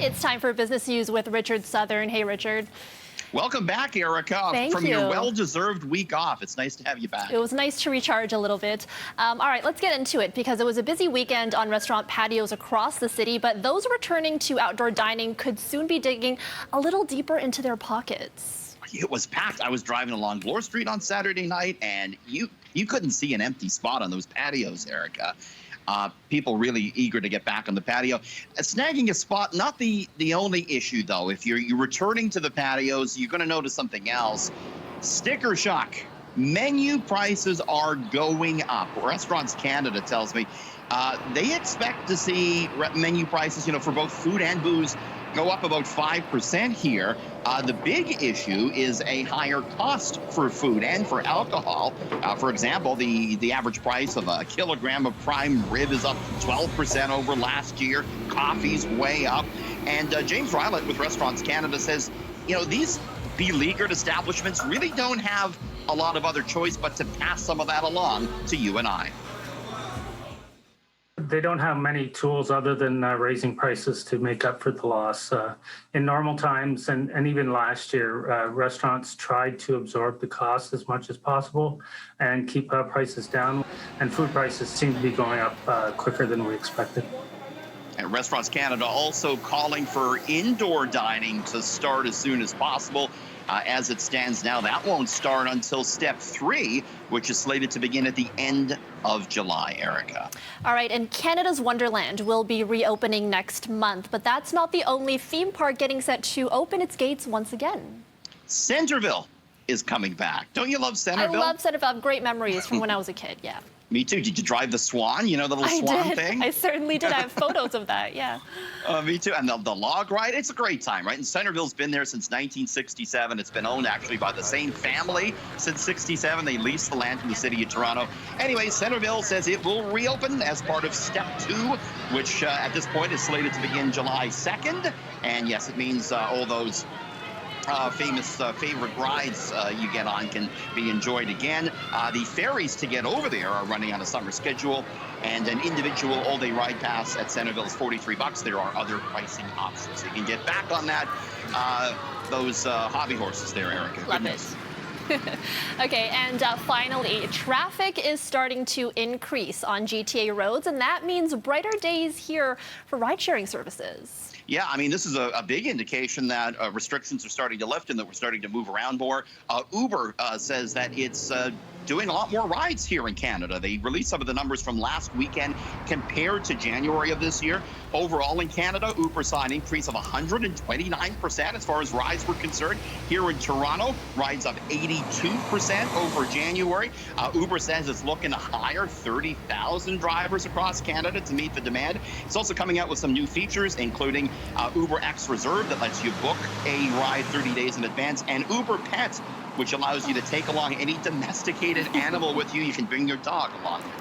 It's time for Business News with Richard Southern. Hey, Richard. Welcome back, Erica, Thank from you. your well-deserved week off. It's nice to have you back. It was nice to recharge a little bit. All right, let's get into it because it was a busy weekend on restaurant patios across the city, but those returning to outdoor dining could soon be digging a little deeper into their pockets. It was packed. I was driving along Bloor Street on Saturday night, and you couldn't see an empty spot on those patios, Erica. People really eager to get back on the patio. Snagging a spot, not the only issue, though. If you're returning to the patios, you're going to notice something else. Sticker shock. Menu prices are going up. Restaurants Canada tells me they expect to see menu prices, for both food and booze go up about 5% here. The big issue is a higher cost for food and for alcohol. For example, the average price of a kilogram of prime rib is up 12% over last year. Coffee's way up. And James Rylett with Restaurants Canada says, these beleaguered establishments really don't have a lot of other choice but to pass some of that along to you and I. They don't have many tools other than raising prices to make up for the loss. In normal times and even last year, restaurants tried to absorb the cost as much as possible and keep prices down. And food prices seem to be going up quicker than we expected. And Restaurants Canada also calling for indoor dining to start as soon as possible. As it stands now, that won't start until step 3, which is slated to begin at the end of July, Erica. All right, and Canada's Wonderland will be reopening next month, but that's not the only theme park getting set to open its gates once again. Centerville is coming back. Don't you love Centerville? I love Centerville. I have great memories from when I was a kid, yeah. Me too. Did you drive the Swan? The little Swan thing? I certainly did. I have photos of that, yeah. Me too. And the log ride, it's a great time, right? And Centerville's been there since 1967. It's been owned actually by the same family since 67. They leased the land from the city of Toronto. Anyway, Centerville says it will reopen as part of step 2, which at this point is slated to begin July 2nd. And yes, it means all those famous favorite rides you get on can be enjoyed again. The ferries to get over there are running on a summer schedule, and an individual all-day ride pass at Centerville is $43. There are other pricing options. You can get back on that. Those hobby horses there, Erica. Love it. Okay, and finally, traffic is starting to increase on GTA roads, and that means brighter days here for ride-sharing services. Yeah, I mean, this is a big indication that restrictions are starting to lift and that we're starting to move around more. Uber says that it's doing a lot more rides here in Canada. They released some of the numbers from last weekend compared to January of this year. Overall in Canada, Uber saw an increase of 129% as far as rides were concerned. Here in Toronto, rides up 82% over January. Uber says it's looking to hire 30,000 drivers across Canada to meet the demand. It's also coming out with some new features, including Uber X Reserve that lets you book a ride 30 days in advance, and Uber Pet, which allows you to take along any domesticated animal with you. You can bring your dog along with